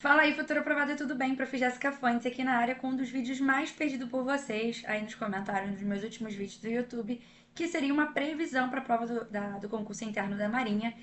Fala aí, futura aprovada, tudo bem? Prof. Jéssica Fontes aqui na área com um dos vídeos mais pedidos por vocês aí nos comentários dos meus últimos vídeos do YouTube, que seria uma previsão para a prova do concurso interno da Marinha.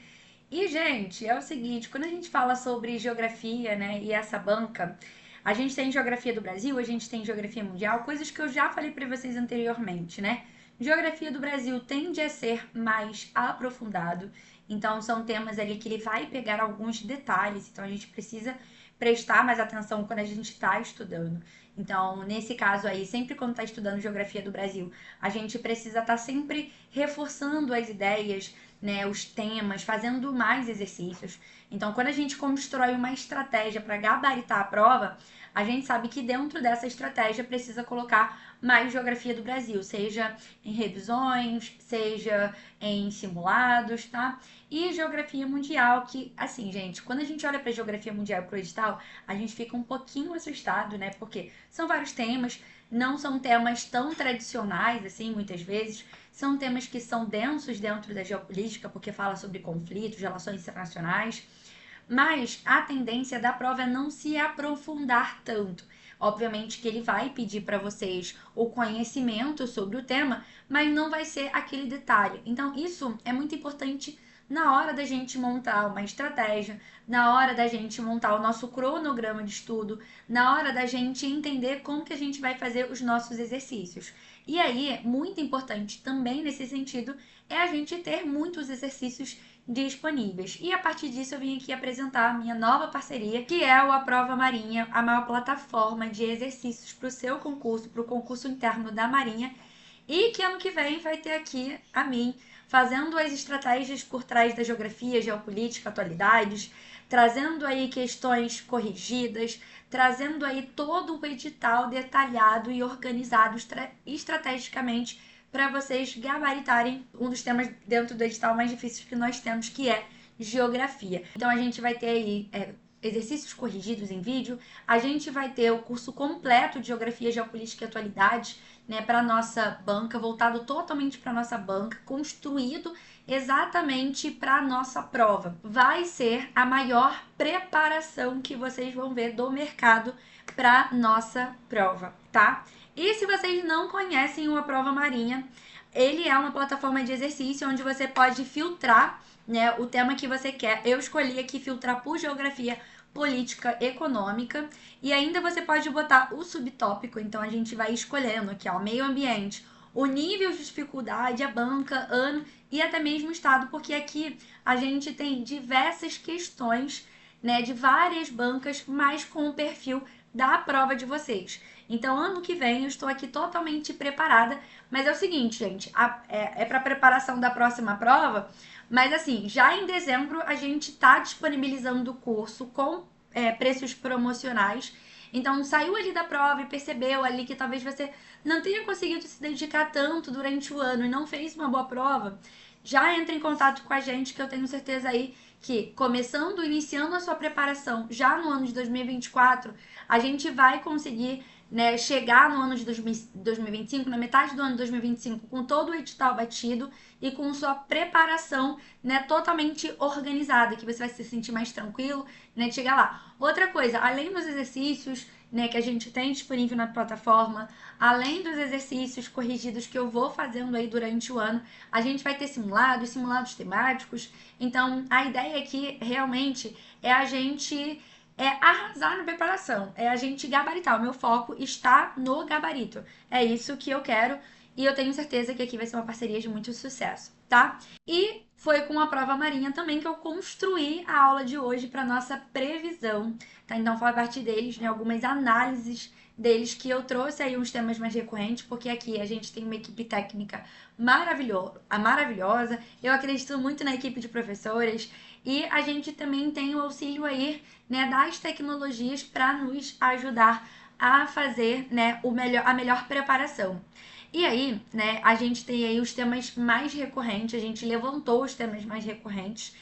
E, gente, é o seguinte, quando a gente fala sobre geografia, né, e essa banca, a gente tem geografia do Brasil, a gente tem geografia mundial, coisas que eu já falei para vocês anteriormente, né? Geografia do Brasil tende a ser mais aprofundado, então são temas ali que ele vai pegar alguns detalhes, então a gente precisa prestar mais atenção quando a gente está estudando. Então, nesse caso aí, sempre quando está estudando geografia do Brasil, a gente precisa estar sempre reforçando as ideias, né, os temas, fazendo mais exercícios. Então, quando a gente constrói uma estratégia para gabaritar a prova, a gente sabe que dentro dessa estratégia precisa colocar mais geografia do Brasil, seja em revisões, seja em simulados, tá? E geografia mundial, que, assim, gente, quando a gente olha para geografia mundial e pro edital, a gente fica um pouquinho assustado, né? Porque são vários temas, não são temas tão tradicionais, assim, muitas vezes. São temas que são densos dentro da geopolítica, porque fala sobre conflitos, relações internacionais. Mas a tendência da prova é não se aprofundar tanto. Obviamente que ele vai pedir para vocês o conhecimento sobre o tema, mas não vai ser aquele detalhe. Então, isso é muito importante na hora da gente montar uma estratégia, na hora da gente montar o nosso cronograma de estudo, na hora da gente entender como que a gente vai fazer os nossos exercícios. E aí, muito importante também nesse sentido, é a gente ter muitos exercícios disponíveis. E a partir disso eu vim aqui apresentar a minha nova parceria, que é o Aprova Marinha, a maior plataforma de exercícios para o seu concurso, para o concurso interno da Marinha, e que ano que vem vai ter aqui a mim fazendo as estratégias por trás da geografia, geopolítica, atualidades, trazendo aí questões corrigidas, trazendo aí todo o edital detalhado e organizado estrategicamente para vocês gabaritarem um dos temas dentro do edital mais difíceis que nós temos, que é geografia. Então a gente vai ter aí exercícios corrigidos em vídeo, a gente vai ter o curso completo de Geografia, Geopolítica e Atualidades, né, para nossa banca, voltado totalmente para nossa banca, construído exatamente para nossa prova. Vai ser a maior preparação que vocês vão ver do mercado para nossa prova, tá? E se vocês não conhecem o Aprova Marinha, ele é uma plataforma de exercício onde você pode filtrar, né, o tema que você quer. Eu escolhi aqui filtrar por geografia política econômica e ainda você pode botar o subtópico, então a gente vai escolhendo aqui, ó, meio ambiente, o nível de dificuldade, a banca, ano e até mesmo o estado, porque aqui a gente tem diversas questões, né, de várias bancas, mas com o perfil da prova de vocês. Então, ano que vem eu estou aqui totalmente preparada, mas é o seguinte, gente, é para preparação da próxima prova, mas assim, já em dezembro a gente está disponibilizando o curso com preços promocionais. Então, saiu ali da prova e percebeu ali que talvez você não tenha conseguido se dedicar tanto durante o ano e não fez uma boa prova, já entra em contato com a gente, que eu tenho certeza aí que começando, iniciando a sua preparação já no ano de 2024, a gente vai conseguir, né, chegar no ano de 2025, na metade do ano de 2025, com todo o edital batido e com sua preparação, né, totalmente organizada, que você vai se sentir mais tranquilo, né, de chegar lá. Outra coisa, além dos exercícios, né, que a gente tem disponível na plataforma, além dos exercícios corrigidos que eu vou fazendo aí durante o ano, a gente vai ter simulados temáticos. Então, a ideia aqui realmente é a gente arrasar na preparação, é a gente gabaritar. O meu foco está no gabarito. É isso que eu quero e eu tenho certeza que aqui vai ser uma parceria de muito sucesso, tá? E foi com a prova marinha também que eu construí a aula de hoje para nossa previsão, tá? Então foi a partir deles, né, algumas análises deles que eu trouxe aí uns temas mais recorrentes, porque aqui a gente tem uma equipe técnica maravilhosa. Eu acredito muito na equipe de professores e a gente também tem o auxílio aí, né, das tecnologias para nos ajudar a fazer, né, a melhor preparação. E aí, né, a gente tem aí os temas mais recorrentes, a gente levantou os temas mais recorrentes.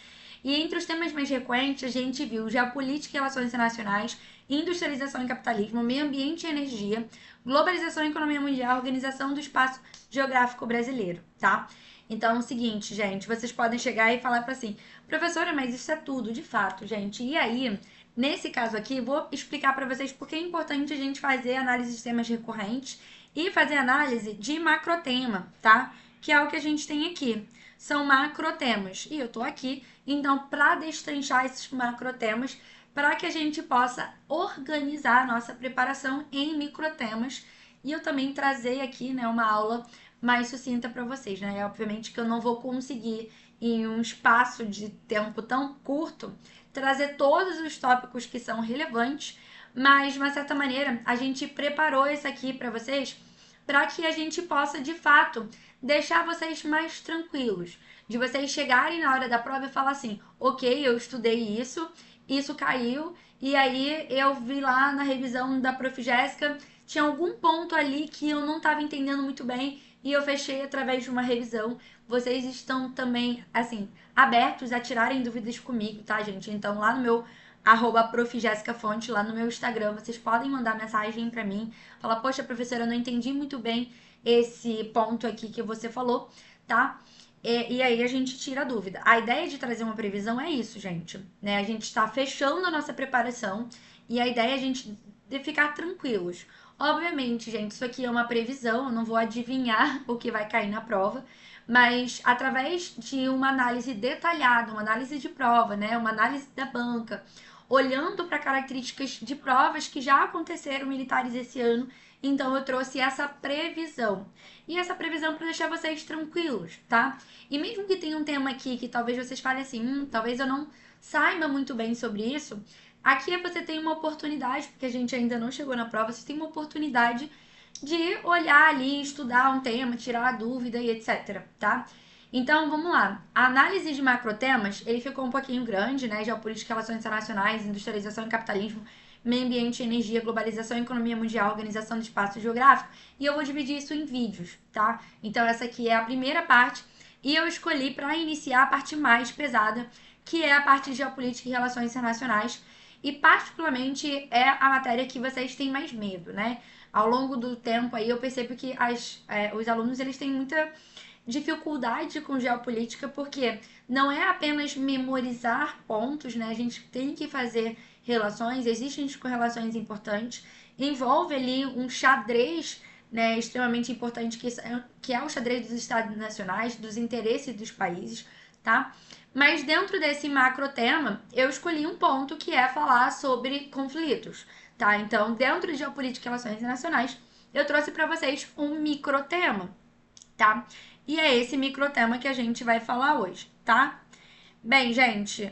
E entre os temas mais recorrentes, a gente viu geopolítica e relações internacionais, industrialização e capitalismo, meio ambiente e energia, globalização e economia mundial, organização do espaço geográfico brasileiro, tá? Então é o seguinte, gente, vocês podem chegar e falar para assim, professora, mas isso é tudo, de fato, gente. E aí, Nesse caso aqui, vou explicar para vocês por que é importante a gente fazer análise de temas recorrentes e fazer análise de macrotema, tá? Que é o que a gente tem aqui. São macrotemas. E eu tô aqui, então, para destrinchar esses macrotemas, para que a gente possa organizar a nossa preparação em microtemas. E eu também trazer aqui, né, uma aula mais sucinta para vocês, né? Obviamente que eu não vou conseguir, em um espaço de tempo tão curto, trazer todos os tópicos que são relevantes, mas de uma certa maneira a gente preparou isso aqui para vocês para que a gente possa de fato deixar vocês mais tranquilos, de vocês chegarem na hora da prova e falar assim: ok, eu estudei isso, isso caiu, e aí eu vi lá na revisão da Prof. Jéssica, tinha algum ponto ali que eu não estava entendendo muito bem e eu fechei através de uma revisão. Vocês estão também, assim, abertos a tirarem dúvidas comigo, tá, gente? Então, lá no meu @profjessicafonte, lá no meu Instagram, vocês podem mandar mensagem para mim, falar: poxa, professora, eu não entendi muito bem esse ponto aqui que você falou, tá? E aí a gente tira a dúvida. A ideia de trazer uma previsão é isso, gente, né? A gente está fechando a nossa preparação e a ideia é a gente de ficar tranquilos. Obviamente, gente, isso aqui é uma previsão, eu não vou adivinhar o que vai cair na prova, mas através de uma análise detalhada, uma análise de prova, né, uma análise da banca, olhando para características de provas que já aconteceram militares esse ano, então eu trouxe essa previsão. E essa previsão para deixar vocês tranquilos, tá? E mesmo que tenha um tema aqui que talvez vocês falem assim, talvez eu não saiba muito bem sobre isso, aqui você tem uma oportunidade, porque a gente ainda não chegou na prova, você tem uma oportunidade de olhar ali, estudar um tema, tirar a dúvida e etc, tá? Então, vamos lá. A análise de macrotemas, ele ficou um pouquinho grande, né? Geopolítica, relações internacionais, industrialização e capitalismo, meio ambiente, energia, globalização, economia mundial, organização do espaço geográfico. E eu vou dividir isso em vídeos, tá? Então, essa aqui é a primeira parte. E eu escolhi para iniciar a parte mais pesada, que é a parte de geopolítica e relações internacionais. E, particularmente, é a matéria que vocês têm mais medo, né? Ao longo do tempo aí, eu percebo que os alunos, eles têm muita dificuldade com geopolítica, porque não é apenas memorizar pontos, né? A gente tem que fazer relações, existem correlações importantes, envolve ali um xadrez, né, extremamente importante, que é o xadrez dos estados nacionais, dos interesses dos países, tá? Mas dentro desse macro tema, eu escolhi um ponto que é falar sobre conflitos, tá? Então, dentro de geopolítica e relações internacionais, eu trouxe para vocês um micro tema, tá? E é esse microtema que a gente vai falar hoje, tá? Bem, gente,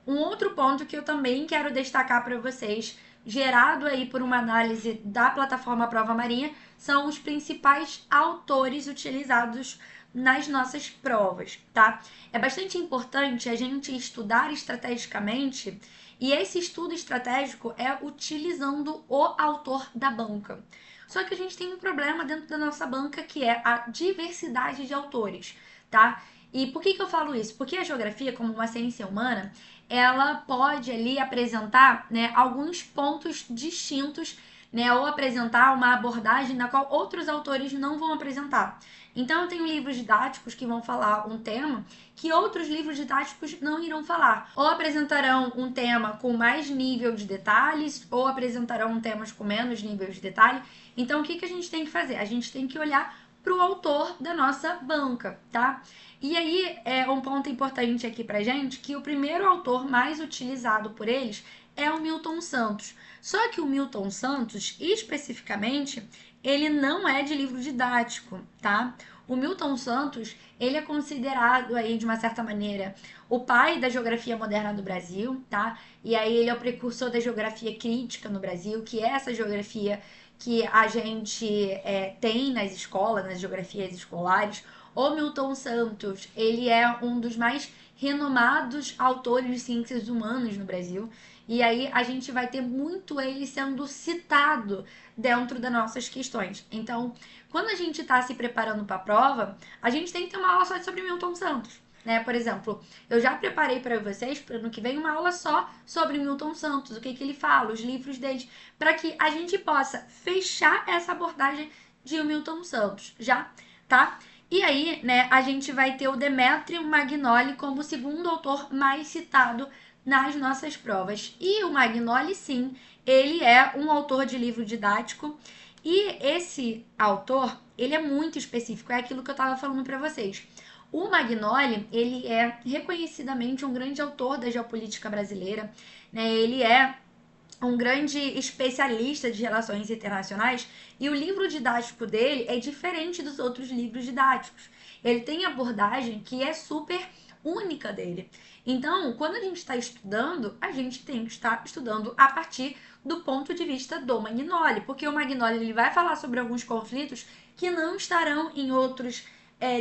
um outro ponto que eu também quero destacar para vocês, gerado aí por uma análise da plataforma Prova Marinha, são os principais autores utilizados nas nossas provas, tá? É bastante importante a gente estudar estrategicamente, e esse estudo estratégico é utilizando o autor da banca. Só que a gente tem um problema dentro da nossa banca, que é a diversidade de autores, tá? E por que eu falo isso? Porque a geografia, como uma ciência humana, ela pode ali apresentar, né, alguns pontos distintos, né, ou apresentar uma abordagem na qual outros autores não vão apresentar. Então, eu tenho livros didáticos que vão falar um tema que outros livros didáticos não irão falar. Ou apresentarão um tema com mais nível de detalhes, ou apresentarão temas com menos nível de detalhe. Então, o que a gente tem que fazer? A gente tem que olhar para o autor da nossa banca, tá? E aí, é um ponto importante aqui pra gente, que o primeiro autor mais utilizado por eles é o Milton Santos. Só que o Milton Santos, especificamente, ele não é de livro didático, tá? O Milton Santos, ele é considerado aí, de uma certa maneira, o pai da geografia moderna do Brasil, tá? E aí ele é o precursor da geografia crítica no Brasil, que é essa geografia que a gente tem nas escolas, nas geografias escolares. O Milton Santos, ele é um dos mais renomados autores de ciências humanas no Brasil. E aí a gente vai ter muito ele sendo citado dentro das nossas questões. Então, quando a gente está se preparando para a prova, a gente tem que ter uma aula só sobre Milton Santos. Né? Por exemplo, eu já preparei para vocês, para ano que vem, uma aula só sobre Milton Santos, o que ele fala, os livros dele, para que a gente possa fechar essa abordagem de Milton Santos, já, tá? E aí, né, a gente vai ter o Demétrio Magnoli como o segundo autor mais citado nas nossas provas. E o Magnoli, sim, ele é um autor de livro didático e esse autor, ele é muito específico, é aquilo que eu estava falando para vocês. O Magnoli, ele é reconhecidamente um grande autor da geopolítica brasileira, né? Ele é um grande especialista de relações internacionais e o livro didático dele é diferente dos outros livros didáticos. Ele tem abordagem que é super única dele. Então, quando a gente está estudando, a gente tem que estar estudando a partir do ponto de vista do Magnoli, porque o Magnoli ele vai falar sobre alguns conflitos que não estarão em outros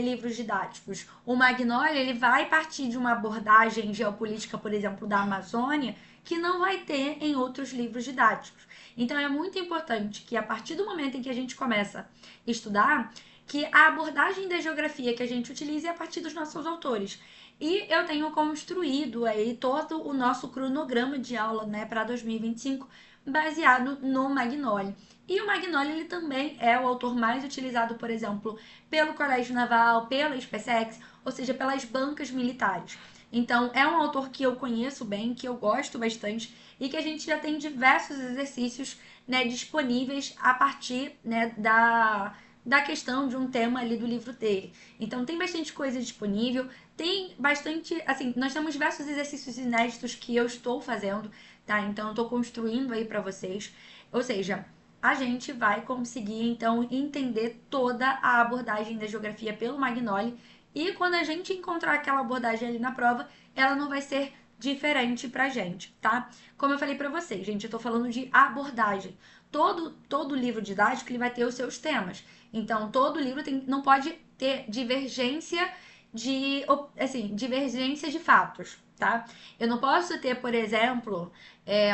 livros didáticos. O Magnoli ele vai partir de uma abordagem geopolítica, por exemplo, da Amazônia, que não vai ter em outros livros didáticos. Então é muito importante que a partir do momento em que a gente começa a estudar, que a abordagem da geografia que a gente utilize é a partir dos nossos autores. E eu tenho construído aí todo o nosso cronograma de aula, né, para 2025, baseado no Magnoli. E o Magnoli ele também é o autor mais utilizado, por exemplo, pelo Colégio Naval, pela SpaceX, ou seja, pelas bancas militares. Então, é um autor que eu conheço bem, que eu gosto bastante e que a gente já tem diversos exercícios, né, disponíveis a partir, né, da questão de um tema ali do livro dele. Então, tem bastante coisa disponível, tem bastante, assim, nós temos diversos exercícios inéditos que eu estou fazendo, tá? Então, eu estou construindo aí para vocês. Ou seja, a gente vai conseguir, então, entender toda a abordagem da geografia pelo Magnoli e quando a gente encontrar aquela abordagem ali na prova, ela não vai ser diferente pra gente, tá? Como eu falei pra vocês, gente, eu tô falando de abordagem. Todo livro didático ele vai ter os seus temas. Então, todo livro não pode ter divergência de fatos, tá? Eu não posso ter, por exemplo,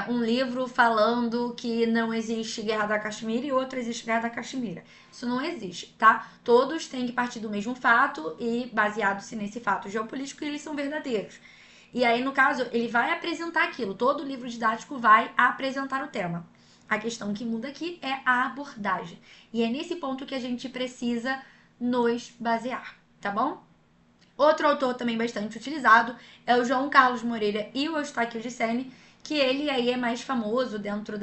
um livro falando que não existe Guerra da Caxemira e outro existe Guerra da Caxemira. Isso não existe, tá? Todos têm que partir do mesmo fato e baseado-se nesse fato geopolítico, eles são verdadeiros. E aí, no caso, ele vai apresentar aquilo. Todo livro didático vai apresentar o tema. A questão que muda aqui é a abordagem. E é nesse ponto que a gente precisa nos basear, tá bom? Outro autor também bastante utilizado é o João Carlos Moreira e o Eustáquio de Sene, que ele aí é mais famoso dentro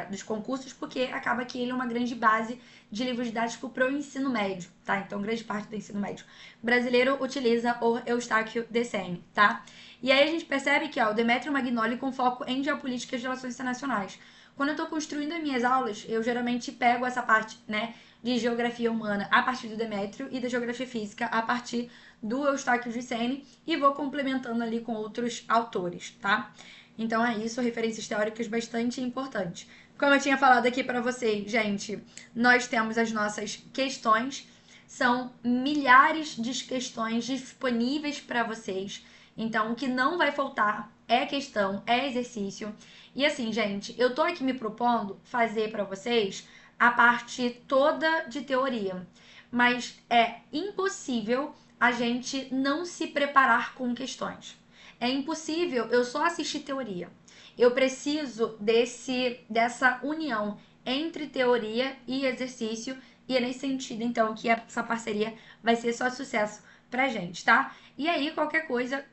dos concursos, porque acaba que ele é uma grande base de livro didático para o ensino médio, tá? Então, grande parte do ensino médio brasileiro utiliza o Eustáquio de Sene, tá? E aí a gente percebe que o Demetrio Magnoli com foco em geopolítica e relações internacionais. Quando eu estou construindo as minhas aulas, eu geralmente pego essa parte, né, de geografia humana a partir do Demétrio e da geografia física a partir do Eustáquio de Sene e vou complementando ali com outros autores, tá? Então é isso, referências teóricas bastante importantes. Como eu tinha falado aqui para vocês, gente, nós temos as nossas questões, são milhares de questões disponíveis para vocês. Então, o que não vai faltar é questão, é exercício. E assim, gente, eu tô aqui me propondo fazer para vocês a parte toda de teoria, mas é impossível a gente não se preparar com questões. É impossível eu só assistir teoria. Eu preciso dessa união entre teoria e exercício, e é nesse sentido, então, que essa parceria vai ser só sucesso pra gente, tá? E aí, qualquer coisa,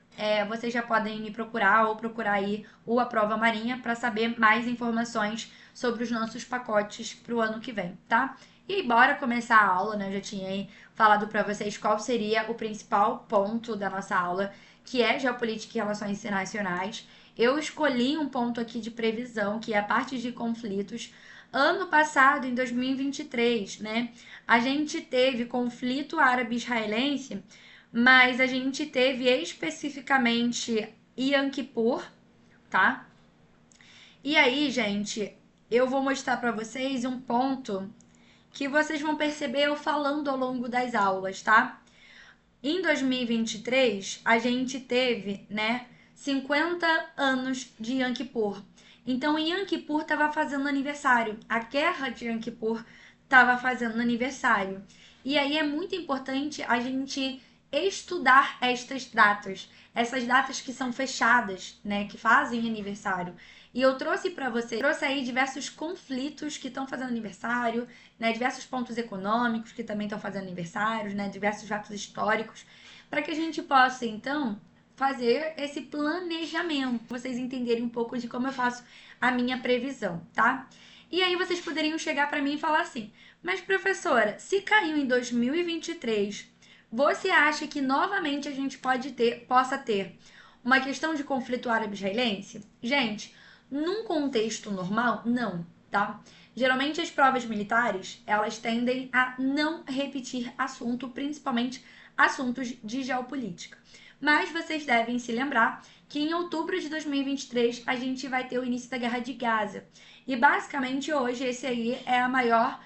vocês já podem me procurar ou procurar aí o A Prova Marinha para saber mais informações sobre os nossos pacotes para o ano que vem, tá? E bora começar a aula, né? Eu já tinha aí falado para vocês qual seria o principal ponto da nossa aula, que é geopolítica e relações internacionais. Eu escolhi um ponto aqui de previsão, que é a parte de conflitos. Ano passado, em 2023, né, a gente teve conflito árabe-israelense, mas a gente teve especificamente Yom Kippur, tá? E aí, gente, eu vou mostrar para vocês um ponto que vocês vão perceber eu falando ao longo das aulas, tá? Em 2023, a gente teve, né, 50 anos de Yom Kippur. Então, Yom Kippur estava fazendo aniversário. A guerra de Yom Kippur estava fazendo aniversário. E aí é muito importante a gente estudar essas datas que são fechadas, né, que fazem aniversário. E eu trouxe para você, trouxe aí diversos conflitos que estão fazendo aniversário, né, diversos pontos econômicos que também estão fazendo aniversários, né, diversos fatos históricos, para que a gente possa então fazer esse planejamento, pra vocês entenderem um pouco de como eu faço a minha previsão, tá? E aí vocês poderiam chegar para mim e falar assim: mas professora, se caiu em 2023, você acha que novamente a gente possa ter uma questão de conflito árabe-israelense? Gente, num contexto normal, não, tá? Geralmente as provas militares, elas tendem a não repetir assunto, principalmente assuntos de geopolítica. Mas vocês devem se lembrar que em outubro de 2023 a gente vai ter o início da Guerra de Gaza. E basicamente hoje esse aí é a maior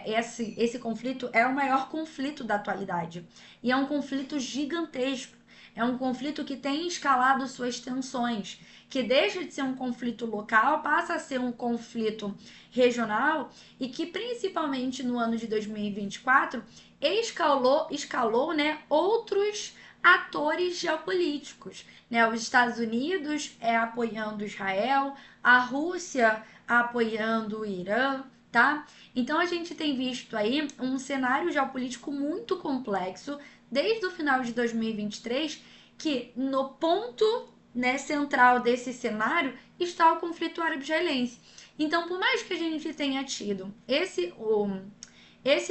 esse conflito é o maior conflito da atualidade. E é um conflito gigantesco. É um conflito que tem escalado suas tensões, que deixa de ser um conflito local, passa a ser um conflito regional e que principalmente no ano de 2024 escalou né, outros atores geopolíticos. Né? Os Estados Unidos apoiando Israel, a Rússia apoiando o Irã, tá? Então a gente tem visto aí um cenário geopolítico muito complexo desde o final de 2023, que no ponto né, central desse cenário está o conflito árabe-israelense. Então, por mais que a gente tenha tido esse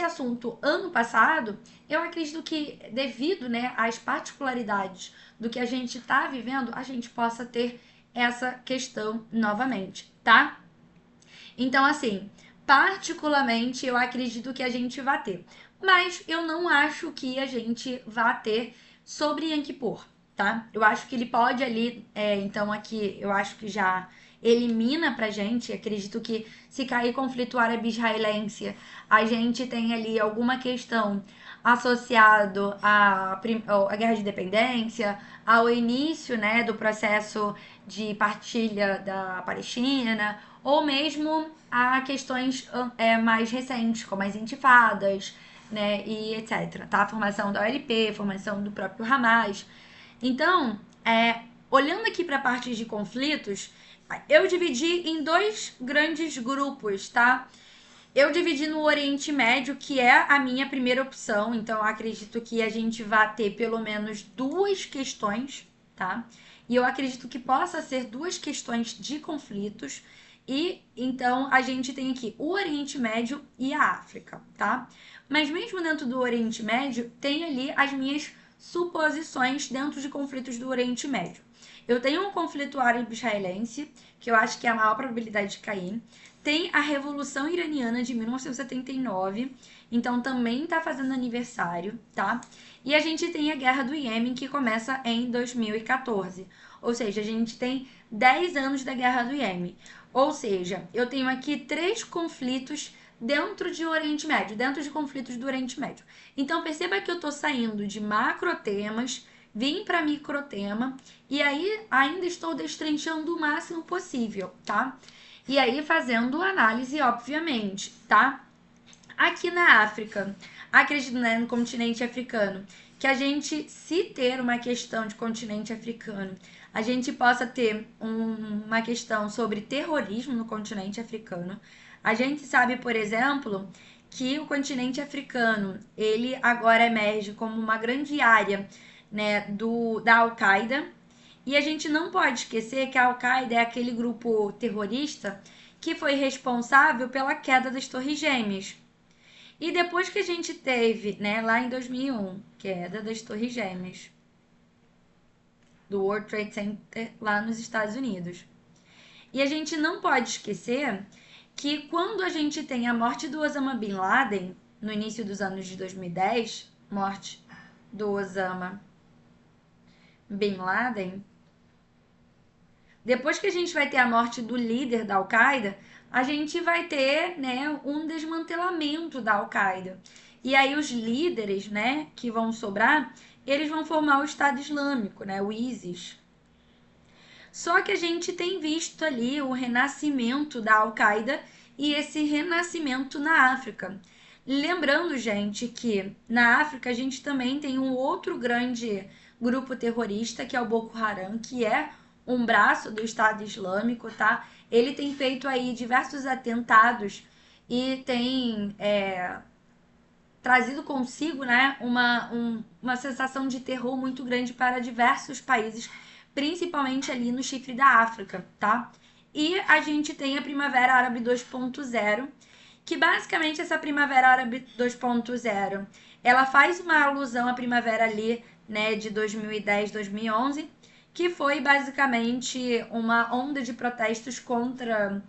assunto ano passado, eu acredito que devido né, às particularidades do que a gente está vivendo, a gente possa ter essa questão novamente, tá? Então, assim, particularmente eu acredito que a gente vai ter. Mas eu não acho que a gente vá ter sobre Yom Kippur, tá? Eu acho que ele pode ali, então aqui eu acho que já elimina pra gente. Acredito que se cair conflito árabe-israelense, a gente tem ali alguma questão associado à guerra de independência, ao início, né, do processo de partilha da Palestina, ou mesmo a questões mais recentes, como as intifadas, né, e etc. Tá? A formação da OLP, formação do próprio Hamas. Então, olhando aqui para a parte de conflitos, eu dividi em dois grandes grupos, tá? Eu dividi no Oriente Médio, que é a minha primeira opção, então eu acredito que a gente vai ter pelo menos duas questões, tá? E eu acredito que possa ser duas questões de conflitos. E então a gente tem aqui o Oriente Médio e a África, tá? Mas mesmo dentro do Oriente Médio, tem ali as minhas suposições dentro de conflitos do Oriente Médio. Eu tenho um conflito árabe-israelense, que eu acho que é a maior probabilidade de cair. Tem a Revolução Iraniana de 1979, então também tá fazendo aniversário, tá? E a gente tem a Guerra do Iêmen, que começa em 2014. Ou seja, a gente tem 10 anos da Guerra do Iêmen. Ou seja, eu tenho aqui 3 conflitos dentro de Oriente Médio, dentro de conflitos do Oriente Médio. Então perceba que eu tô saindo de macrotemas, vim para microtema e aí ainda estou destrinchando o máximo possível, tá? E aí fazendo análise, obviamente, tá? Aqui na África, acredito né, no continente africano, que a gente, se ter uma questão de continente africano, a gente possa ter uma questão sobre terrorismo no continente africano. A gente sabe, por exemplo, que o continente africano, ele agora emerge como uma grande área né, da Al-Qaeda. E a gente não pode esquecer que a Al-Qaeda é aquele grupo terrorista que foi responsável pela queda das Torres Gêmeas. E depois que a gente teve, né, lá em 2001, queda das Torres Gêmeas, do World Trade Center lá nos Estados Unidos. E a gente não pode esquecer que quando a gente tem a morte do Osama Bin Laden, no início dos anos de 2010, morte do Osama Bin Laden, depois que a gente vai ter a morte do líder da Al-Qaeda, a gente vai ter né, um desmantelamento da Al-Qaeda. E aí os líderes né, que vão sobrar, eles vão formar o Estado Islâmico, né, o ISIS. Só que a gente tem visto ali o renascimento da Al-Qaeda e esse renascimento na África. Lembrando, gente, que na África a gente também tem um outro grande grupo terrorista, que é o Boko Haram, que é um braço do Estado Islâmico, tá? Ele tem feito aí diversos atentados e tem trazido consigo, né, uma sensação de terror muito grande para diversos países, principalmente ali no chifre da África, tá? E a gente tem a Primavera Árabe 2.0, que basicamente essa Primavera Árabe 2.0, ela faz uma alusão à primavera ali, né, de 2010, 2011, que foi basicamente uma onda de protestos contra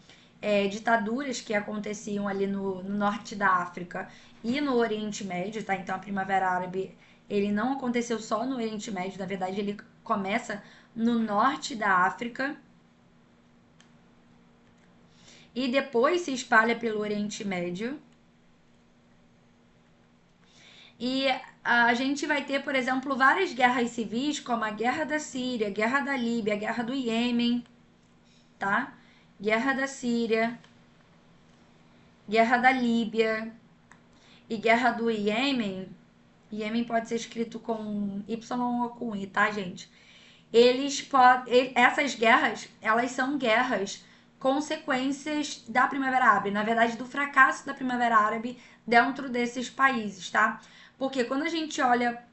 ditaduras que aconteciam ali no norte da África e no Oriente Médio, tá? Então a Primavera Árabe, ele não aconteceu só no Oriente Médio, na verdade ele começa no norte da África e depois se espalha pelo Oriente Médio. E a gente vai ter, por exemplo, várias guerras civis, como a Guerra da Síria, a Guerra da Líbia, a Guerra do Iêmen, tá? Guerra da Síria, Guerra da Líbia e Guerra do Iêmen. Iêmen pode ser escrito com Y ou com I, tá, gente? Essas guerras, elas são guerras consequências da Primavera Árabe, na verdade, do fracasso da Primavera Árabe dentro desses países, tá? Porque quando a gente olha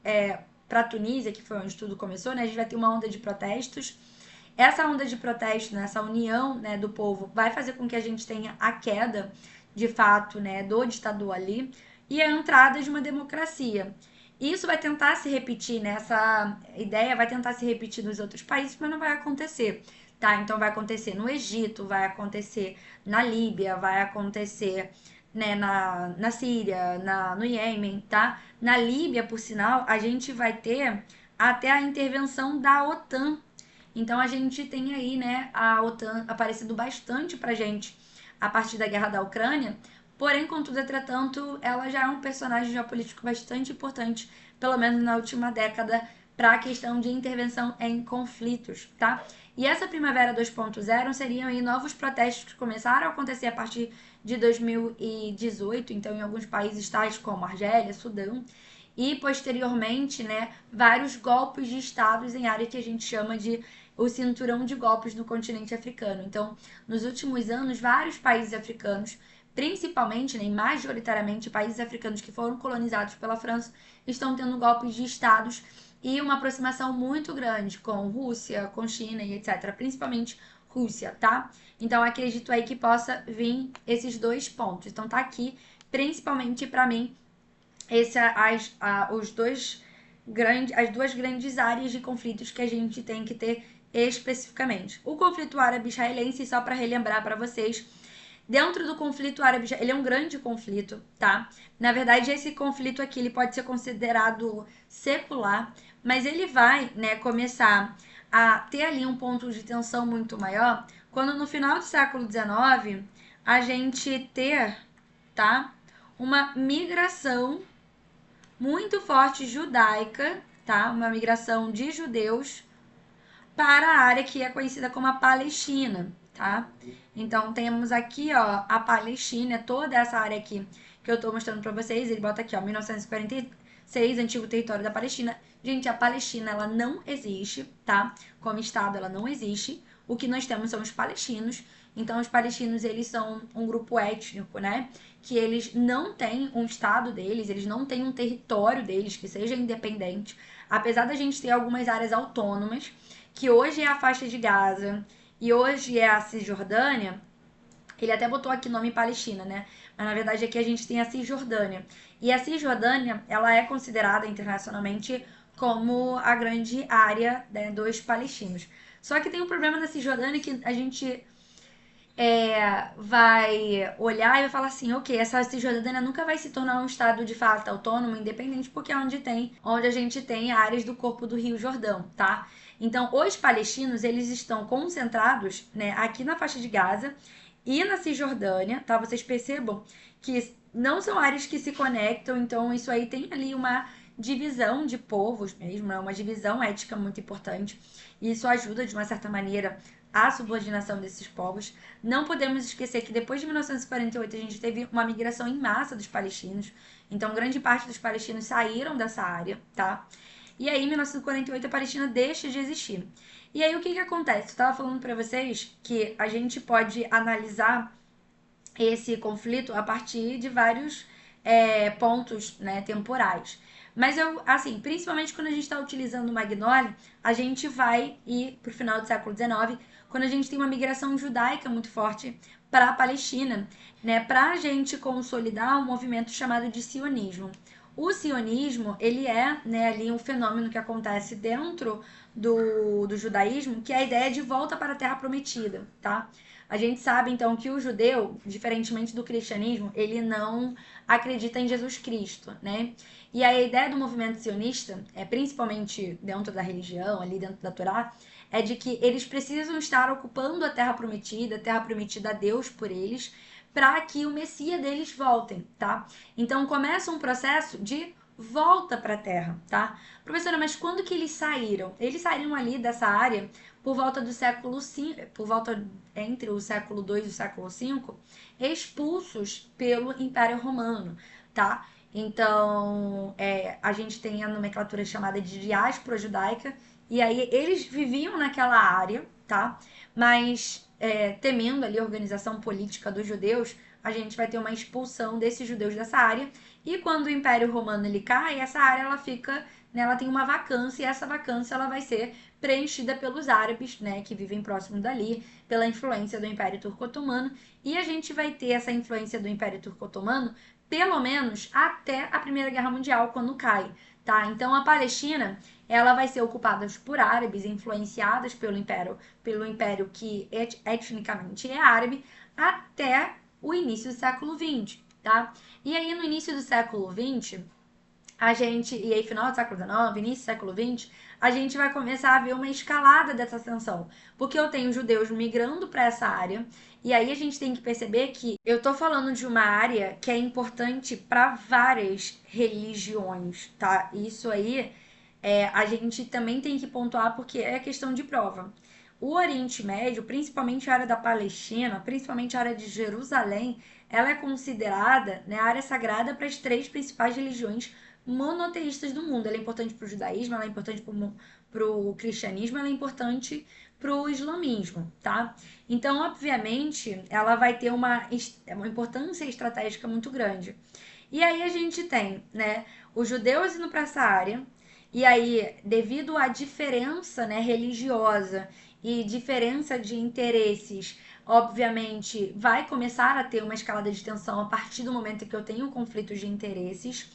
para a Tunísia, que foi onde tudo começou, né, a gente vai ter uma onda de protestos. Essa onda de protesto, né, essa união, né, do povo, vai fazer com que a gente tenha a queda, de fato, né, do ditador ali e a entrada de uma democracia. Isso vai tentar se repetir, né? Essa ideia vai tentar se repetir nos outros países, mas não vai acontecer, tá? Então vai acontecer no Egito, vai acontecer na Líbia, vai acontecer, né, na Síria, no Iêmen, tá? Na Líbia, por sinal, a gente vai ter até a intervenção da OTAN. Então a gente tem aí, né, a OTAN aparecendo bastante pra gente a partir da guerra da Ucrânia. Porém, contudo, entretanto, ela já é um personagem geopolítico bastante importante, pelo menos na última década, para a questão de intervenção em conflitos, tá? E essa Primavera 2.0 seriam aí novos protestos que começaram a acontecer a partir de 2018, então em alguns países tais como Argélia, Sudão, e posteriormente, né, vários golpes de estados em área que a gente chama de o cinturão de golpes no continente africano. Então, nos últimos anos, vários países africanos, principalmente, né, majoritariamente países africanos que foram colonizados pela França, estão tendo golpes de estados e uma aproximação muito grande com Rússia, com China e etc. Principalmente Rússia, tá? Então acredito aí que possa vir esses dois pontos. Então tá aqui, principalmente para mim, as duas grandes áreas de conflitos que a gente tem que ter especificamente. O conflito árabe-israelense, só para relembrar para vocês, dentro do conflito árabe, ele é um grande conflito, tá? Na verdade, esse conflito aqui ele pode ser considerado secular, mas ele vai, né, começar a ter ali um ponto de tensão muito maior quando no final do século XIX a gente ter, tá, uma migração muito forte judaica, tá? Uma migração de judeus para a área que é conhecida como a Palestina, tá? Então temos aqui, ó, a Palestina, toda essa área aqui que eu tô mostrando para vocês, ele bota aqui, ó, 1946, antigo território da Palestina. Gente, a Palestina ela não existe, tá? Como estado ela não existe. O que nós temos são os palestinos. Então os palestinos eles são um grupo étnico, né? Que eles não têm um estado deles, eles não têm um território deles que seja independente. Apesar da gente ter algumas áreas autônomas, que hoje é a faixa de Gaza e hoje é a Cisjordânia, ele até botou aqui nome Palestina, né? Mas na verdade aqui a gente tem a Cisjordânia. E a Cisjordânia, ela é considerada internacionalmente como a grande área, né, dos palestinos. Só que tem um problema na Cisjordânia que a gente vai olhar e vai falar assim, ok, essa Cisjordânia nunca vai se tornar um estado de fato autônomo, independente, porque é onde a gente tem áreas do corpo do Rio Jordão, tá? Então, os palestinos, eles estão concentrados, né, aqui na faixa de Gaza e na Cisjordânia, tá? Vocês percebam que não são áreas que se conectam, então isso aí tem ali uma divisão de povos mesmo, é uma divisão ética muito importante. E isso ajuda, de uma certa maneira, a subordinação desses povos. Não podemos esquecer que depois de 1948 a gente teve uma migração em massa dos palestinos. Então, grande parte dos palestinos saíram dessa área, tá? E aí, em 1948, a Palestina deixa de existir. E aí, o que acontece? Eu estava falando para vocês que a gente pode analisar esse conflito a partir de vários pontos, né, temporais. Mas eu, assim, principalmente quando a gente está utilizando o Magnolia, a gente vai ir para o final do século XIX, quando a gente tem uma migração judaica muito forte para a Palestina, né, para a gente consolidar um movimento chamado de sionismo. O sionismo, ele é, né, ali um fenômeno que acontece dentro do judaísmo, que é a ideia de volta para a Terra Prometida, tá? A gente sabe, então, que o judeu, diferentemente do cristianismo, ele não acredita em Jesus Cristo, né? E a ideia do movimento sionista, principalmente dentro da religião, ali dentro da Torá, é de que eles precisam estar ocupando a Terra Prometida a Deus por eles, para que o Messias deles voltem, tá? Então começa um processo de volta para a Terra, tá? Professora, mas quando que eles saíram? Eles saíram ali dessa área por volta do século V, por volta entre o século II e o século V, expulsos pelo Império Romano, tá? Então, a gente tem a nomenclatura chamada de diáspora judaica, e aí eles viviam naquela área, tá? Mas temendo ali a organização política dos judeus, a gente vai ter uma expulsão desses judeus dessa área. E quando o Império Romano ele cai, essa área ela fica, né, ela tem uma vacância, e essa vacância ela vai ser preenchida pelos árabes, né, que vivem próximo dali, pela influência do Império Turco-Otomano. E a gente vai ter essa influência do Império Turco-Otomano pelo menos até a Primeira Guerra Mundial, quando cai, tá? Então a Palestina, ela vai ser ocupada por árabes, influenciadas pelo império que etnicamente é árabe, até o início do século XX, tá? E aí no início do século XX, e aí final do século XIX, início do século XX, a gente vai começar a ver uma escalada dessa tensão, porque eu tenho judeus migrando para essa área, e aí a gente tem que perceber que eu tô falando de uma área que é importante para várias religiões, tá? Isso aí a gente também tem que pontuar porque é questão de prova. O Oriente Médio, principalmente a área da Palestina, principalmente a área de Jerusalém, ela é considerada, né, a área sagrada para as três principais religiões monoteístas do mundo. Ela é importante para o judaísmo, ela é importante para o cristianismo, ela é importante para o islamismo, tá? Então, obviamente, ela vai ter uma importância estratégica muito grande. E aí a gente tem, né, os judeus indo para essa área, e aí, devido à diferença, né, religiosa e diferença de interesses, obviamente, vai começar a ter uma escalada de tensão a partir do momento que eu tenho conflitos de interesses.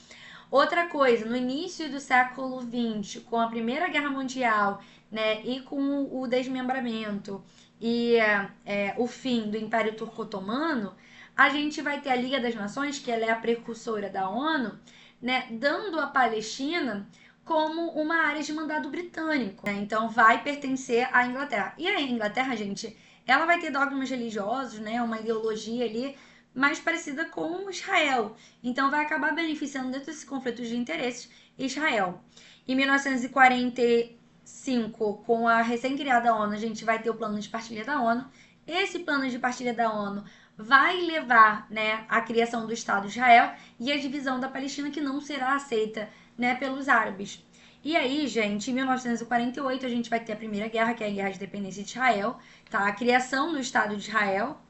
Outra coisa, no início do século XX, com a Primeira Guerra Mundial, né, e com o desmembramento e o fim do Império Turco-Otomano, a gente vai ter a Liga das Nações, que ela é a precursora da ONU, né, dando a Palestina como uma área de mandado britânico, né? Então vai pertencer à Inglaterra. E a Inglaterra, gente, ela vai ter dogmas religiosos, né, uma ideologia ali mais parecida com Israel. Então vai acabar beneficiando dentro desse conflito de interesses Israel. Em 1945, com a recém-criada ONU, a gente vai ter o plano de partilha da ONU. Esse plano de partilha da ONU vai levar, né, à criação do Estado de Israel e a divisão da Palestina, que não será aceita, né, pelos árabes. E aí, gente, em 1948 a gente vai ter a Primeira Guerra, que é a Guerra de Independência de Israel, tá? A criação do Estado de Israel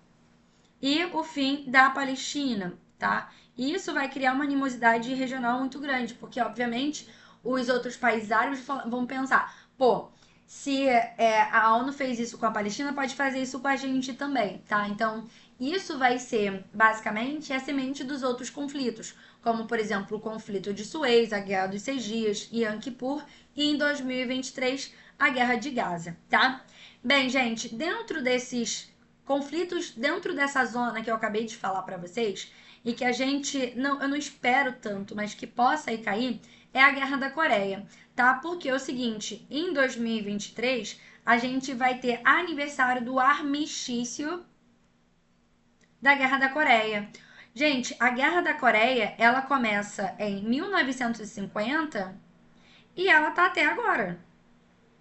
e o fim da Palestina, tá? E isso vai criar uma animosidade regional muito grande, porque, obviamente, os outros países árabes vão pensar, pô, se a ONU fez isso com a Palestina, pode fazer isso com a gente também, tá? Então, isso vai ser, basicamente, a semente dos outros conflitos, como, por exemplo, o conflito de Suez, a Guerra dos 6 Dias, Yom Kippur, e em 2023, a Guerra de Gaza, tá? Bem, gente, dentro desses conflitos, dentro dessa zona que eu acabei de falar para vocês, e que a gente, eu não espero tanto, mas que possa aí cair, é a Guerra da Coreia, tá? Porque é o seguinte, em 2023, a gente vai ter aniversário do armistício da Guerra da Coreia. Gente, a Guerra da Coreia, ela começa em 1950 e ela tá até agora,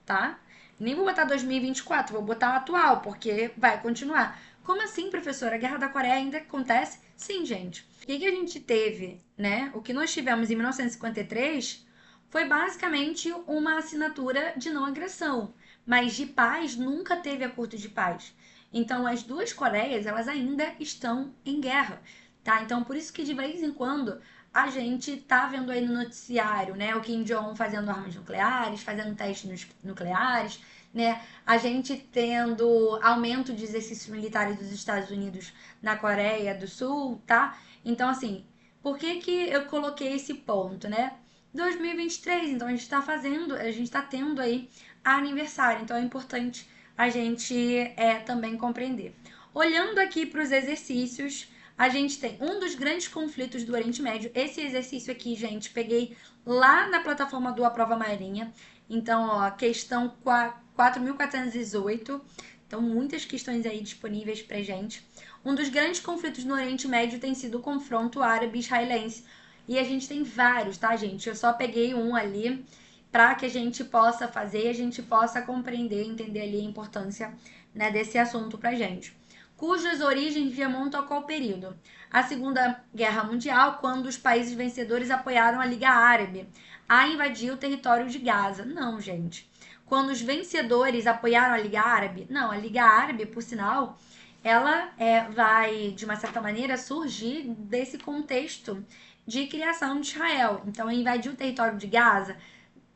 tá? Nem vou botar 2024, vou botar atual, porque vai continuar. Como assim, professora? A Guerra da Coreia ainda acontece? Sim, gente. O que a gente teve, né? O que nós tivemos em 1953 foi basicamente uma assinatura de não agressão, mas de paz nunca teve acordo de paz. Então, as duas Coreias, elas ainda estão em guerra, tá? Então, por isso que de vez em quando a gente tá vendo aí no noticiário, né, o Kim Jong fazendo armas nucleares, fazendo testes nucleares, né, a gente tendo aumento de exercícios militares dos Estados Unidos na Coreia do Sul, tá? Então, assim, por que que eu coloquei esse ponto, né? 2023, então a gente tá tendo aí aniversário, então é importante a gente também compreender. Olhando aqui para os exercícios, a gente tem um dos grandes conflitos do Oriente Médio. Esse exercício aqui, gente, peguei lá na plataforma do Aprova Marinha. Então, ó, questão 4.418. Então, muitas questões aí disponíveis pra gente. Um dos grandes conflitos no Oriente Médio tem sido o confronto árabe-israelense. E a gente tem vários, tá, gente? Eu só peguei um ali para que a gente possa fazer, a gente possa compreender, entender ali a importância, né, desse assunto pra gente. Cujas origens remontam a qual período? A Segunda Guerra Mundial, quando os países vencedores apoiaram a Liga Árabe a invadir o território de Gaza. Não, gente. Quando os vencedores apoiaram a Liga Árabe? Não, a Liga Árabe, por sinal, ela vai, de uma certa maneira, surgir desse contexto de criação de Israel. Então, invadir o território de Gaza?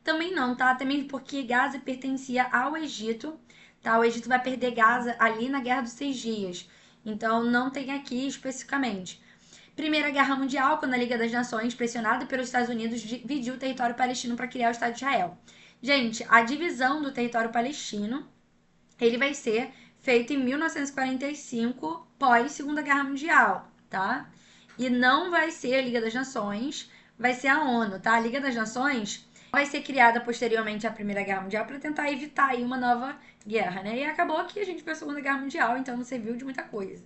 Também não, tá? Também porque Gaza pertencia ao Egito, tá? O Egito vai perder Gaza ali na Guerra dos Seis Dias. Então, não tem aqui especificamente. Primeira Guerra Mundial, quando a Liga das Nações, pressionada pelos Estados Unidos, dividiu o território palestino para criar o Estado de Israel. Gente, a divisão do território palestino, ele vai ser feito em 1945, pós Segunda Guerra Mundial, tá? E não vai ser a Liga das Nações, vai ser a ONU, tá? A Liga das Nações vai ser criada posteriormente à Primeira Guerra Mundial para tentar evitar aí uma nova guerra, né? E acabou que a gente viu a Segunda Guerra Mundial, então não serviu de muita coisa,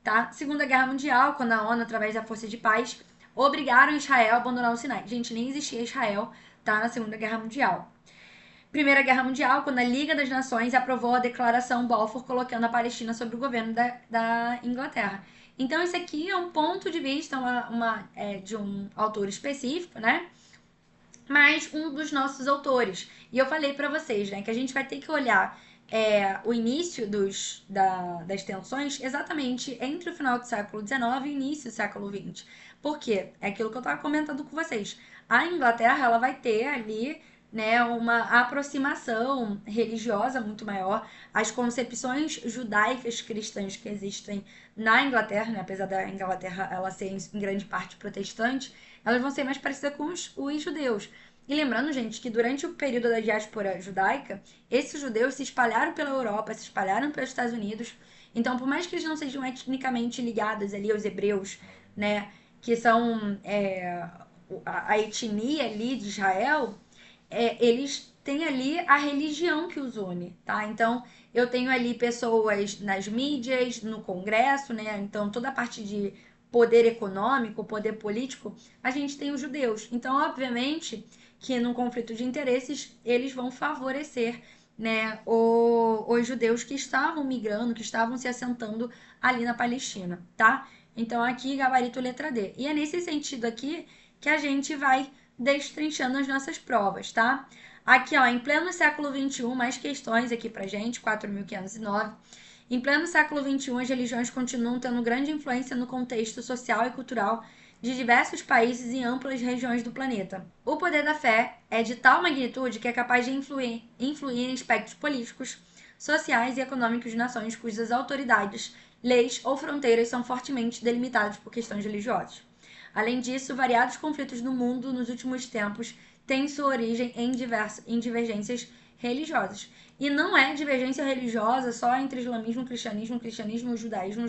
tá? Segunda Guerra Mundial, quando a ONU, através da Força de Paz, obrigaram Israel a abandonar o Sinai. Gente, nem existia Israel, tá? Na Segunda Guerra Mundial. Primeira Guerra Mundial, quando a Liga das Nações aprovou a Declaração Balfour, colocando a Palestina sob o governo da Inglaterra. Então, isso aqui é um ponto de vista de um autor específico, né? Mas um dos nossos autores. E eu falei para vocês, né, que a gente vai ter que olhar o início das tensões exatamente entre o final do século XIX e o início do século XX. Por quê? É aquilo que eu estava comentando com vocês. A Inglaterra, ela vai ter ali, né, uma aproximação religiosa muito maior. As concepções judaicas cristãs que existem na Inglaterra, né, apesar da Inglaterra ela ser em grande parte protestante, elas vão ser mais parecidas com os judeus. E lembrando, gente, que durante o período da diáspora judaica, esses judeus se espalharam pela Europa, se espalharam pelos Estados Unidos. Então, por mais que eles não sejam etnicamente ligados ali aos hebreus, né, que são a etnia ali de Israel, eles têm ali a religião que os une, tá? Então, eu tenho ali pessoas nas mídias, no Congresso, né? Então, toda a parte de poder econômico, poder político, a gente tem os judeus. Então, obviamente, que num conflito de interesses, eles vão favorecer, né, os judeus que estavam migrando, que estavam se assentando ali na Palestina, tá? Então, aqui, gabarito letra D. E é nesse sentido aqui que a gente vai destrinchando as nossas provas, tá? Aqui, ó, em pleno século XXI, mais questões aqui pra gente, 4.509. Em pleno século XXI, as religiões continuam tendo grande influência no contexto social e cultural de diversos países e amplas regiões do planeta. O poder da fé é de tal magnitude que é capaz de influir em aspectos políticos, sociais e econômicos de nações cujas autoridades, leis ou fronteiras são fortemente delimitadas por questões religiosas. Além disso, variados conflitos no mundo nos últimos tempos têm sua origem em divergências religiosas. E não é divergência religiosa só entre islamismo, cristianismo, judaísmo,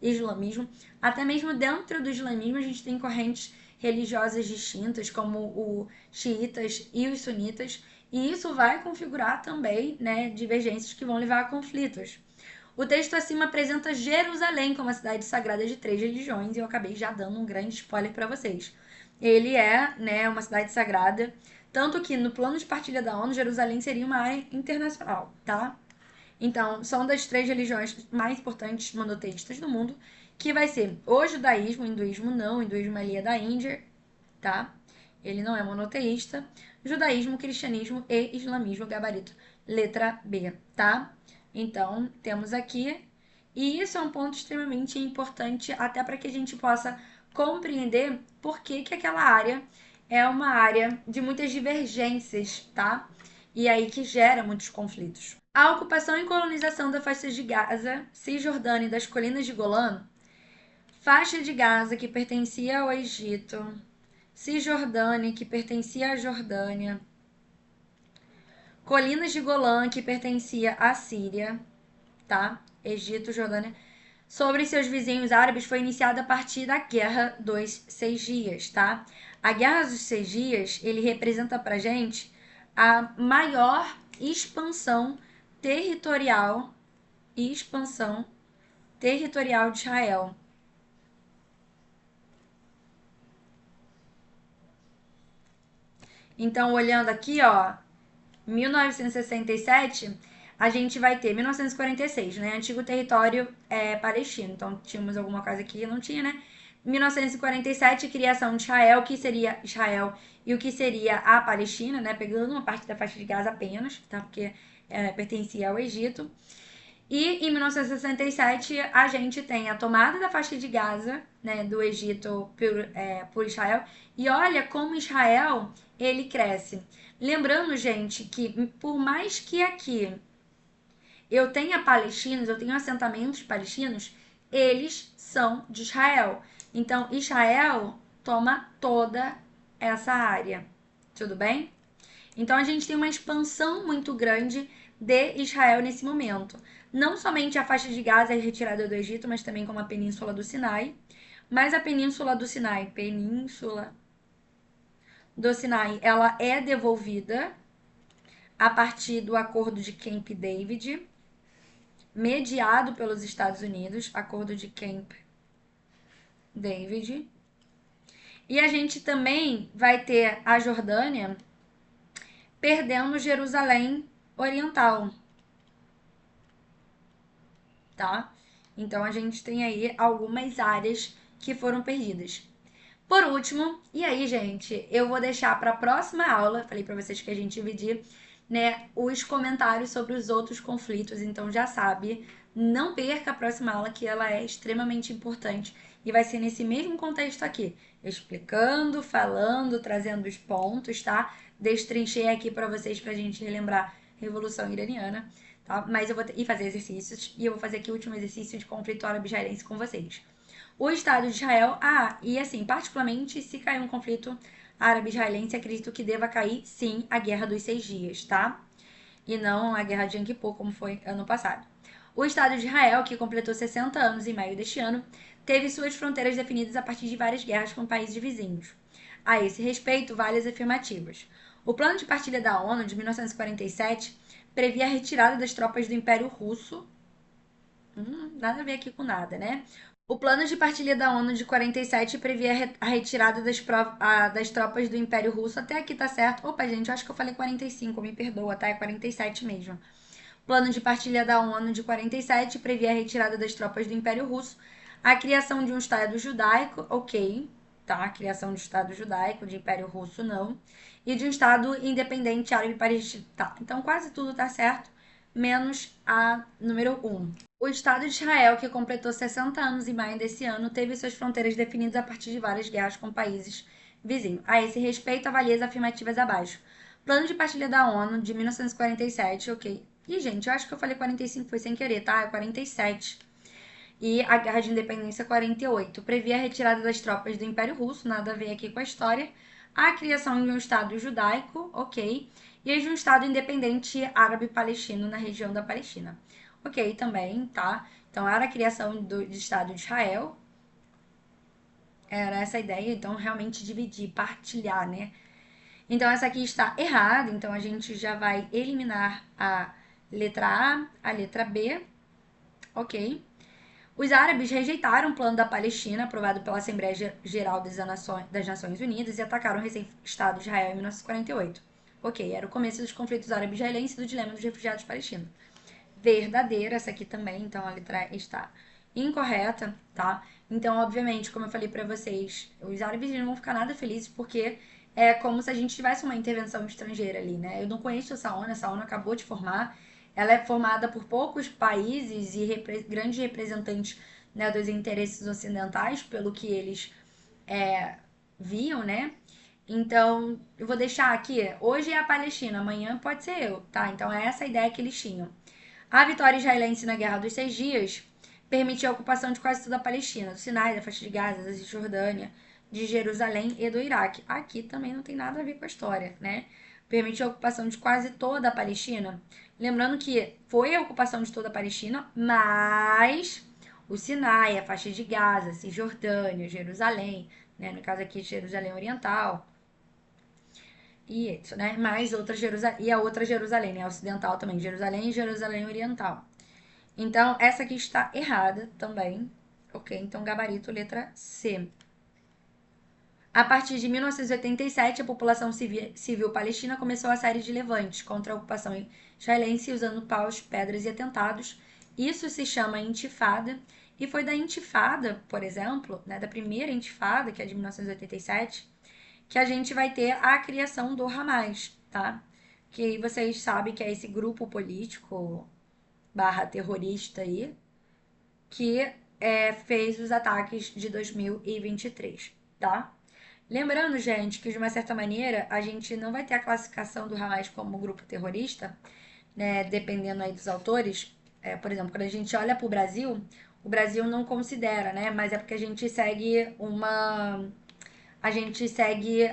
islamismo. Até mesmo dentro do islamismo a gente tem correntes religiosas distintas, como os xiitas e os sunitas. E isso vai configurar também, né, divergências que vão levar a conflitos. O texto acima apresenta Jerusalém como a cidade sagrada de três religiões, e eu acabei já dando um grande spoiler para vocês. Ele é, né, uma cidade sagrada, tanto que no plano de partilha da ONU, Jerusalém seria uma área internacional, tá? Então, são das três religiões mais importantes monoteístas do mundo, que vai ser o judaísmo, o hinduísmo não, o hinduísmo ali é da Índia, tá? Ele não é monoteísta. Judaísmo, cristianismo e islamismo, gabarito letra B, tá? Então, temos aqui E isso é um ponto extremamente importante até para que a gente possa compreender por que que aquela área é uma área de muitas divergências, tá? E aí que gera muitos conflitos. A ocupação e colonização da faixa de Gaza, Cisjordânia e das colinas de Golã, faixa de Gaza que pertencia ao Egito, Cisjordânia que pertencia à Jordânia, colinas de Golã que pertencia à Síria, tá? Egito, Jordânia, sobre seus vizinhos árabes foi iniciada a partir da Guerra dos Seis Dias, tá? A Guerra dos Seis Dias, ele representa pra gente a maior expansão territorial e expansão territorial de Israel. Então, olhando aqui, ó, 1967, a gente vai ter 1946, né? Antigo território palestino. Então, tínhamos alguma coisa aqui, não tinha, né? 1947, criação de Israel, o que seria Israel e o que seria a Palestina, né? Pegando uma parte da faixa de Gaza apenas, tá? Porque pertencia ao Egito. E em 1967 a gente tem a tomada da faixa de Gaza, né, do Egito por Israel. E olha como Israel ele cresce. Lembrando, gente, que por mais que aqui eu tenha palestinos, eu tenho assentamentos palestinos, eles são de Israel. Então Israel toma toda essa área. Tudo bem? Então a gente tem uma expansão muito grande de Israel nesse momento. Não somente a faixa de Gaza é retirada do Egito, mas também como a Península do Sinai. Mas a Península do Sinai, ela é devolvida a partir do Acordo de Camp David, mediado pelos Estados Unidos, Acordo de Camp David. E a gente também vai ter a Jordânia perdendo Jerusalém Oriental, tá? Então a gente tem aí algumas áreas que foram perdidas. Por último, e aí, gente, eu vou deixar para a próxima aula, falei para vocês que a gente dividir, né, os comentários sobre os outros conflitos, então já sabe, não perca a próxima aula que ela é extremamente importante e vai ser nesse mesmo contexto aqui, explicando, falando, trazendo os pontos, tá? Destrinchei aqui para vocês pra gente relembrar Revolução Iraniana, tá? Mas eu vou ir fazer exercícios e eu vou fazer aqui o último exercício de conflito árabe-israelense com vocês. O Estado de Israel, e assim, particularmente, se cair um conflito árabe-israelense, acredito que deva cair, sim, a Guerra dos Seis Dias, tá? E não a Guerra de Yom Kippur, como foi ano passado. O Estado de Israel, que completou 60 anos em maio deste ano, teve suas fronteiras definidas a partir de várias guerras com países vizinhos. A esse respeito, várias afirmativas. O Plano de Partilha da ONU, de 1947, previa a retirada das tropas do Império Russo. Nada a ver aqui com nada, né? O Plano de Partilha da ONU de 47 previa a retirada das tropas do Império Russo. Até aqui tá certo. Opa, gente, eu acho que eu falei 45, me perdoa, tá? É 47 mesmo. Plano de Partilha da ONU de 47 previa a retirada das tropas do Império Russo, a criação de um Estado judaico, ok, tá? A criação de um Estado judaico, de Império Russo não, e de um Estado independente árabe palestino, tá? Então quase tudo tá certo, menos a número 1. O Estado de Israel, que completou 60 anos em maio desse ano, teve suas fronteiras definidas a partir de várias guerras com países vizinhos. A esse respeito, avalie as afirmativas abaixo. Plano de Partilha da ONU de 1947, ok. Ih, gente, eu acho que eu falei 45, foi sem querer, tá? É 47. E a Guerra de Independência 48. Previa a retirada das tropas do Império Russo, nada a ver aqui com a história. A criação de um Estado judaico, ok. E de um Estado independente árabe-palestino na região da Palestina. Ok, também, tá? Então era a criação do Estado de Israel. Era essa a ideia, então realmente dividir, partilhar, né? Então essa aqui está errada, então a gente já vai eliminar a letra A letra B, ok? Os árabes rejeitaram o plano da Palestina, aprovado pela Assembleia Geral das Nações Unidas, e atacaram o recém-Estado de Israel em 1948. Ok, era o começo dos conflitos árabe-israelenses e do dilema dos refugiados palestinos. Verdadeira, essa aqui também, então a letra E está incorreta, tá? Então, obviamente, como eu falei pra vocês, os árabes não vão ficar nada felizes porque é como se a gente tivesse uma intervenção estrangeira ali, né? Eu não conheço essa ONU acabou de formar, ela é formada por poucos países e grandes representantes, né, dos interesses ocidentais, pelo que eles viam, né? Então, eu vou deixar aqui, hoje é a Palestina, amanhã pode ser eu, tá? Então é essa a ideia que eles tinham. A vitória israelense na Guerra dos 6 Dias permitiu a ocupação de quase toda a Palestina, do Sinai, da faixa de Gaza, da Cisjordânia, de Jerusalém e do Iraque. Aqui também não tem nada a ver com a história, né? Permitiu a ocupação de quase toda a Palestina. Lembrando que foi a ocupação de toda a Palestina, mas o Sinai, a faixa de Gaza, Cisjordânia, Jerusalém, né? No caso aqui, Jerusalém Oriental, e isso, né? Mais outra Jerusalém, e a outra Jerusalém, né? Ocidental também, Jerusalém e Jerusalém Oriental. Então, essa aqui está errada também. Ok, então gabarito letra C. A partir de 1987, a população civil palestina começou a série de levantes contra a ocupação israelense usando paus, pedras e atentados. Isso se chama intifada. E foi da intifada, por exemplo, né, da primeira intifada, que é de 1987, que a gente vai ter a criação do Hamas, tá? Que vocês sabem que é esse grupo político barra terrorista aí, que fez os ataques de 2023, tá? Lembrando, gente, que de uma certa maneira a gente não vai ter a classificação do Hamas como grupo terrorista, né? Dependendo aí dos autores. Por exemplo, quando a gente olha para o Brasil não considera, né? Mas é porque a gente segue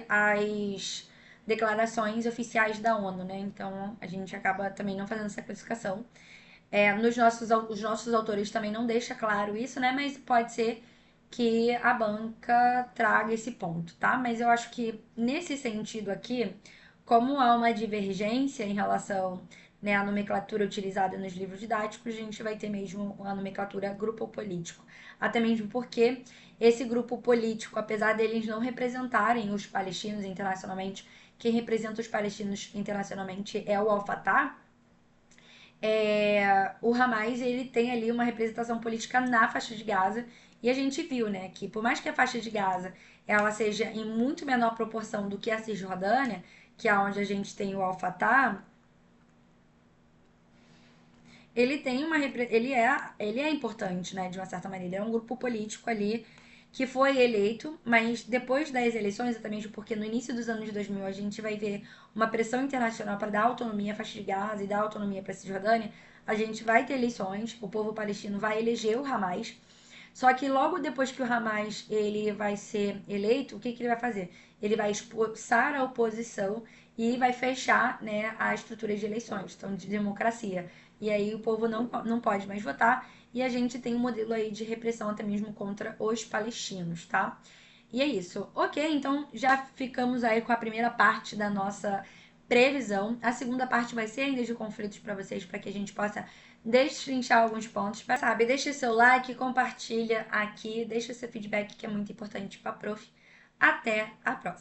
as declarações oficiais da ONU, né? Então a gente acaba também não fazendo essa classificação. Os nossos autores também não deixam claro isso, né? Mas pode ser que a banca traga esse ponto, tá? Mas eu acho que nesse sentido aqui, como há uma divergência em relação, né, à nomenclatura utilizada nos livros didáticos, a gente vai ter mesmo a nomenclatura grupo político. Até mesmo porque esse grupo político, apesar deles não representarem os palestinos internacionalmente, quem representa os palestinos internacionalmente é o Al-Fatah. O Hamas ele tem ali uma representação política na faixa de Gaza e a gente viu, né, que por mais que a faixa de Gaza ela seja em muito menor proporção do que a Cisjordânia, que é onde a gente tem o Al-Fatah, ele tem uma ele é importante, né, de uma certa maneira. Ele é um grupo político ali que foi eleito, mas depois das eleições, exatamente porque no início dos anos 2000 a gente vai ver uma pressão internacional para dar autonomia à faixa de Gaza e dar autonomia para a Cisjordânia, a gente vai ter eleições, o povo palestino vai eleger o Hamas. Só que logo depois que o Hamas ele vai ser eleito, o que, que ele vai fazer? Ele vai expulsar a oposição e vai fechar, né, a estrutura de eleições, então de democracia. E aí o povo não pode mais votar e a gente tem um modelo aí de repressão até mesmo contra os palestinos, tá? E é isso. Ok, então já ficamos aí com a primeira parte da nossa previsão. A segunda parte vai ser ainda de conflitos para vocês, para que a gente possa destrinchar alguns pontos. Sabe, deixa seu like, compartilha aqui, deixa seu feedback que é muito importante para a prof. Até a próxima.